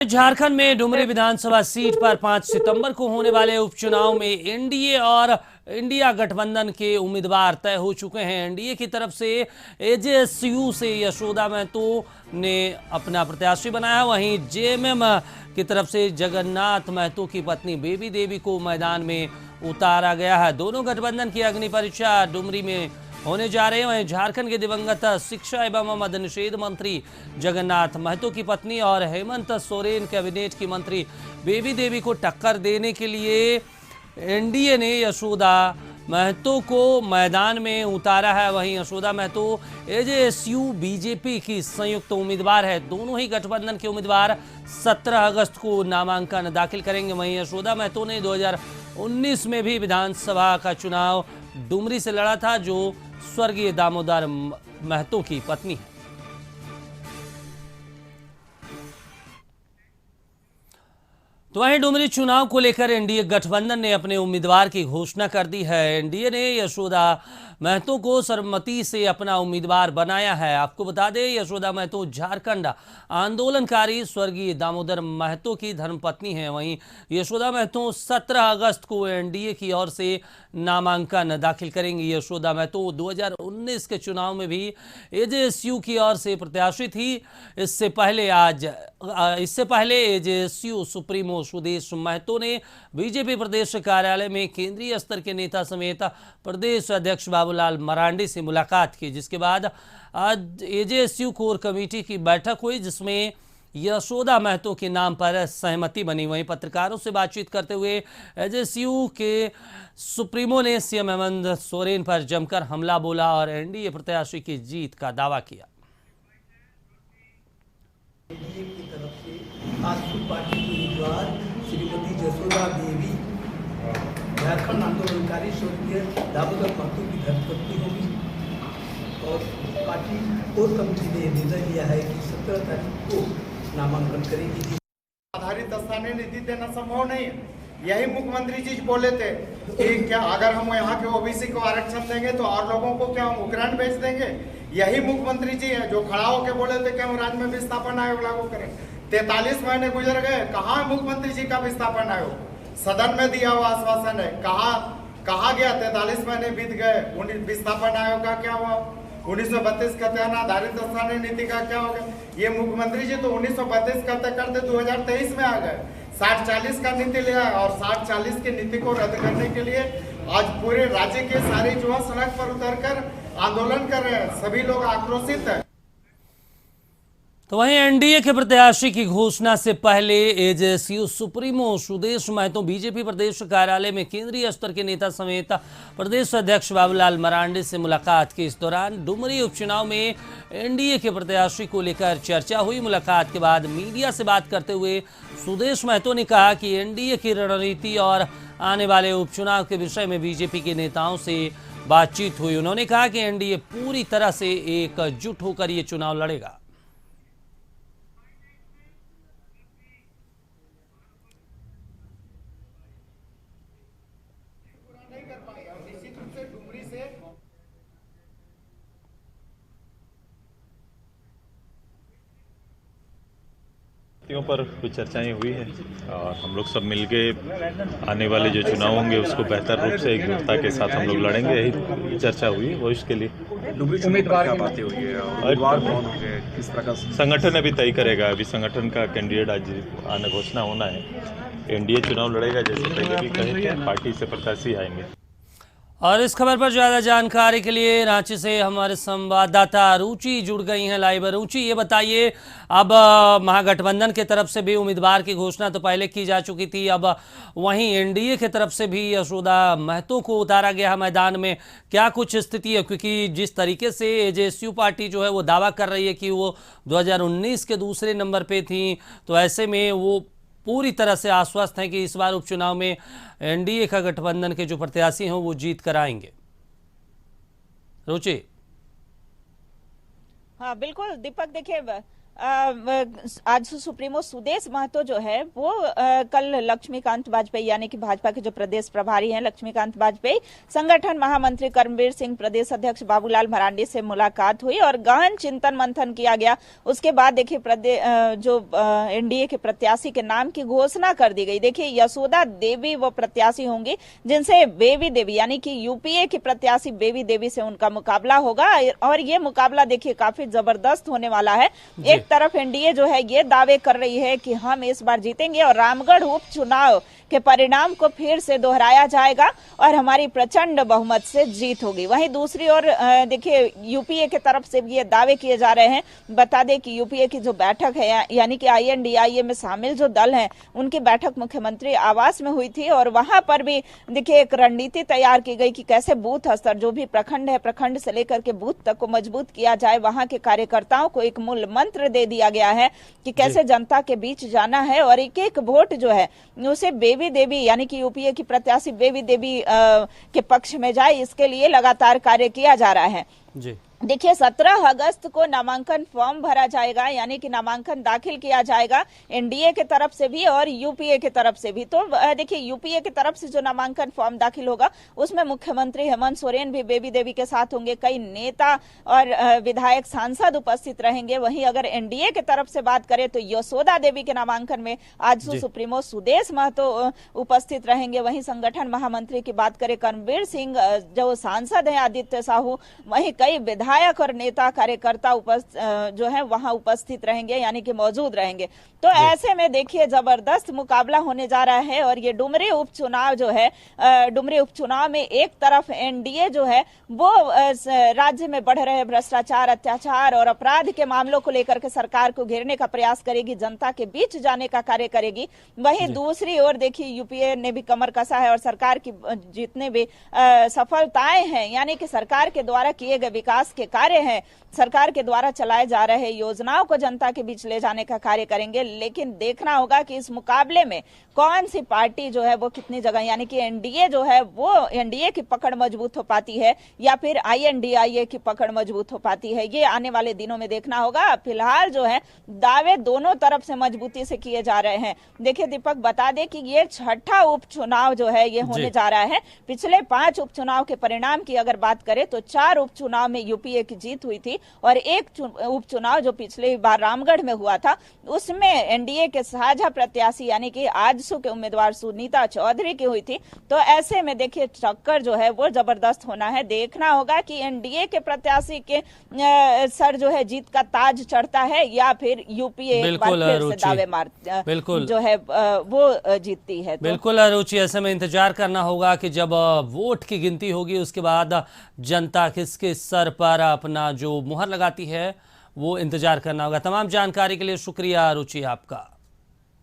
झारखंड में डुमरी विधानसभा सीट पर 5 सितंबर को होने वाले उपचुनाव में एनडीए और इंडिया गठबंधन के उम्मीदवार तय हो चुके हैं। एनडीए की तरफ से एजेएसयू से यशोदा महतो ने अपना प्रत्याशी बनाया, वहीं जेएमएम की तरफ से जगन्नाथ महतो की पत्नी बेबी देवी को मैदान में उतारा गया है। दोनों गठबंधन की अग्नि परीक्षा डुमरी में होने जा रहे हैं। वहीं झारखंड के दिवंगत शिक्षा एवं मद्य निषेध मंत्री जगन्नाथ महतो की पत्नी और हेमंत सोरेन कैबिनेट की मंत्री बेबी देवी को टक्कर देने के लिए एनडीए ने यशोदा महतो को मैदान में उतारा है। वहीं यशोदा महतो एजेएसयू बीजेपी की संयुक्त उम्मीदवार है। दोनों ही गठबंधन के उम्मीदवार 17 अगस्त को नामांकन दाखिल करेंगे। वहीं यशोदा महतो ने 2019 में भी विधानसभा का चुनाव डुमरी से लड़ा था, जो स्वर्गीय दामोदर महतो की पत्नी है। तो वहीं डुमरी चुनाव को लेकर एनडीए गठबंधन ने अपने उम्मीदवार की घोषणा कर दी है। एनडीए ने यशोदा महतो को सर्वसम्मति से अपना उम्मीदवार बनाया है। आपको बता दें, यशोदा महतो झारखंड आंदोलनकारी स्वर्गीय दामोदर महतो की धर्मपत्नी है। वहीं यशोदा महतो 17 अगस्त को एनडीए की ओर से नामांकन दाखिल करेंगी। यशोदा महतो 2019 के चुनाव में भी एजेएसयू की ओर से प्रत्याशी थी। इससे पहले एजेएसयू सुप्रीमो सुदेश महतो ने बीजेपी प्रदेश कार्यालय में केंद्रीय स्तर के नेता समेत प्रदेश अध्यक्ष बाबूलाल मरांडी से मुलाकात की, जिसके बाद आज एजेएसयू कोर कमेटी की बैठक हुई, जिसमें यशोदा महतो के नाम पर सहमति बनी। वहीं पत्रकारों से बातचीत करते हुए एजेएसयू के सुप्रीमो ने सीएम हेमंत सोरेन पर जमकर हमला बोला और एनडीए प्रत्याशी की जीत का दावा किया। एनडीए की तरफ से आजसू पार्टी की उम्मीदवार श्रीमती यशोदा देवी झारखंड आंदोलनकारी स्वर्गीय दामोदर महतो की धर्मपत्नी होगी और पार्टी कोर कमेटी ने निर्णय लिया है कि 17 तारीख को नामांकन करेगी। आधारित स्थानीय निधि देना संभव नहीं है। यही मुख्यमंत्री जी बोले थे कि क्या अगर हम यहाँ के ओबीसी को आरक्षण देंगे तो और लोगों को क्या हम उक्रेन भेज देंगे। यही मुख्यमंत्री जी हैं जो खड़ा होकर बोले थे कि हम राज्य में विस्थापन आयोग लागू करें। 43 महीने गुजर गए, कहाँ मुख्यमंत्री जी का विस्थापन आयोग? सदन में दिया हुआ आश्वासन है, कहा गया? 43 महीने बीत गए, विस्थापन आयोग का क्या हुआ? 1932 का तहत आधारित स्थानीय नीति का क्या हो गया? ये मुख्यमंत्री जी तो 1932 करते करते 2023 में आ गए। 60-40 का नीति लिया और 60-40 की नीति को रद्द करने के लिए आज पूरे राज्य के सारे युवा सड़क पर उतरकर आंदोलन कर रहे हैं। सभी लोग आक्रोशित हैं। तो वहीं एनडीए के प्रत्याशी की घोषणा से पहले एजेएसयू सुप्रीमो सुदेश महतो बीजेपी प्रदेश कार्यालय में केंद्रीय स्तर के नेता समेत प्रदेश अध्यक्ष बाबूलाल मरांडी से मुलाकात की। इस दौरान डुमरी उपचुनाव में एनडीए के प्रत्याशी को लेकर चर्चा हुई। मुलाकात के बाद मीडिया से बात करते हुए सुदेश महतो ने कहा कि एनडीए की रणनीति और आने वाले उपचुनाव के विषय में बीजेपी के नेताओं से बातचीत हुई। उन्होंने कहा कि एनडीए पूरी तरह से एकजुट होकर ये चुनाव लड़ेगा। पर कुछ चर्चाएं हुई है और हम लोग सब मिलके आने वाले जो चुनाव होंगे उसको बेहतर रूप से एकजुटता के साथ हम लोग लड़ेंगे, यही चर्चा हुई है भविष्य के लिए। उम्मीदवार क्या बातें हुई है, उम्मीदवार कौन होंगे, किस प्रकार संगठन अभी तय करेगा। अभी संगठन का कैंडिडेट आज आने घोषणा होना है। एनडीए चुनाव लड़ेगा, जैसे पहले भी कहे थे, पार्टी से प्रत्याशी आएंगे। और इस खबर पर ज्यादा जानकारी के लिए रांची से हमारे संवाददाता रुचि जुड़ गई हैं लाइव। रुचि, ये बताइए, अब महागठबंधन की तरफ से भी उम्मीदवार की घोषणा तो पहले की जा चुकी थी, अब वहीं एनडीए की तरफ से भी यशोदा महतो को उतारा गया है मैदान में। क्या कुछ स्थिति है? क्योंकि जिस तरीके से एजेएसयू पार्टी जो है वो दावा कर रही है कि वो 2019 के दूसरे नंबर पे थी, तो ऐसे में वो पूरी तरह से आश्वस्त हैं कि इस बार उपचुनाव में एनडीए का गठबंधन के जो प्रत्याशी हैं वो जीत कर आएंगे। रुचि। हाँ बिल्कुल दीपक, देखिए आज सुप्रीमो सुदेश महतो जो है वो कल लक्ष्मीकांत वाजपेयी यानी कि भाजपा के जो प्रदेश प्रभारी हैं लक्ष्मीकांत वाजपेयी, संगठन महामंत्री कर्मवीर सिंह, प्रदेश अध्यक्ष बाबूलाल मरांडी से मुलाकात हुई और गहन चिंतन मंथन किया गया। उसके बाद देखिए जो एनडीए के प्रत्याशी के नाम की घोषणा कर दी गई। देखिए यशोदा देवी वो प्रत्याशी होंगी जिनसे बेबी देवी यानी कि यूपीए की प्रत्याशी बेबी देवी से उनका मुकाबला होगा और ये मुकाबला देखिए काफी जबरदस्त होने वाला है। एक तरफ एनडीए जो है ये दावे कर रही है कि हम इस बार जीतेंगे और रामगढ़ उपचुनाव के परिणाम को फिर से दोहराया जाएगा और हमारी प्रचंड बहुमत से जीत होगी। वहीं दूसरी ओर देखिए यूपीए की तरफ से भी ये दावे किए जा रहे हैं। बता दें कि यूपीए की जो बैठक है यानी कि आईएनडीआईए में शामिल जो दल हैं उनकी बैठक मुख्यमंत्री आवास में हुई थी और वहां पर भी देखिए एक रणनीति तैयार की गई कि कैसे बूथ स्तर जो भी प्रखंड है, प्रखंड से लेकर के बूथ तक को मजबूत किया जाए। वहां के कार्यकर्ताओं को एक मूल मंत्र दे दिया गया है कि कैसे जनता के बीच जाना है और एक एक वोट जो है उसे बेबी देवी यानी कि यूपीए की प्रत्याशी बेबी देवी के पक्ष में जाए, इसके लिए लगातार कार्य किया जा रहा है। जी देखिए 17 अगस्त को नामांकन फॉर्म भरा जाएगा यानी कि नामांकन दाखिल किया जाएगा एनडीए के तरफ से भी और यूपीए की तरफ से भी। तो देखिए यूपीए की तरफ से जो नामांकन फॉर्म दाखिल होगा उसमें मुख्यमंत्री हेमंत सोरेन भी बेबी देवी के साथ होंगे, कई नेता और विधायक सांसद उपस्थित रहेंगे। वहीं अगर एनडीए की तरफ से बात करें तो यशोदा देवी के नामांकन में आजसू सुप्रीमो सुदेश महतो उपस्थित रहेंगे। वहीं संगठन महामंत्री की बात करें कर्मवीर सिंह जो सांसद है आदित्य साहू, वहीं कई विधायक और नेता कार्यकर्ता जो है वहां उपस्थित रहेंगे यानी कि मौजूद रहेंगे। तो ऐसे में देखिए जबरदस्त मुकाबला होने जा रहा है और ये डुमरी उपचुनाव जो है डुमरी उपचुनाव में एक तरफ एनडीए जो है वो राज्य में बढ़ रहे भ्रष्टाचार, अत्याचार और अपराध के मामलों को लेकर के सरकार को घेरने का प्रयास करेगी, जनता के बीच जाने का कार्य करेगी। वहीं दूसरी ओर देखिए यूपीए ने भी कमर कसा है और सरकार की जितने भी सफलताएं हैं यानी कि सरकार के द्वारा किए गए विकास के कार्य हैं, सरकार के द्वारा चलाए जा रहे योजनाओं को जनता के बीच ले जाने का कार्य करेंगे। लेकिन देखना होगा कि इस मुकाबले में कौन सी पार्टी जो है वो कितनी जगह यानी कि एनडीए जो है वो एनडीए की पकड़ मजबूत हो पाती है या फिर आईएनडीआईए की पकड़ मजबूत हो पाती है, ये आने वाले दिनों में देखना होगा। फिलहाल जो है दावे दोनों तरफ से मजबूती से किए जा रहे हैं। देखिए दीपक बता दे कि ये छठा उपचुनाव जो है ये होने जा रहा है। पिछले 5 उपचुनाव के परिणाम की अगर बात करें तो 4 उपचुनाव में यूपीए की जीत हुई थी और एक उपचुनाव जो पिछले बार रामगढ़ में हुआ था उसमें एनडीए के साझा प्रत्याशी यानी कि आजसू के उम्मीदवार सुनीता चौधरी की हुई थी। तो ऐसे में देखिए टक्कर जो है वो जबरदस्त होना है। देखना होगा कि एनडीए के प्रत्याशी के सर जो है जीत का ताज चढ़ता है या फिर यूपीए एक बार फिर से दावे मार जो है वो जीतती है। बिल्कुल रुचि, ऐसे में इंतजार करना होगा कि जब वोट की गिनती होगी उसके बाद जनता किसके सर पर अपना जो मुहर लगाती है वो इंतजार करना होगा। तमाम जानकारी के लिए शुक्रिया रुचि आपका।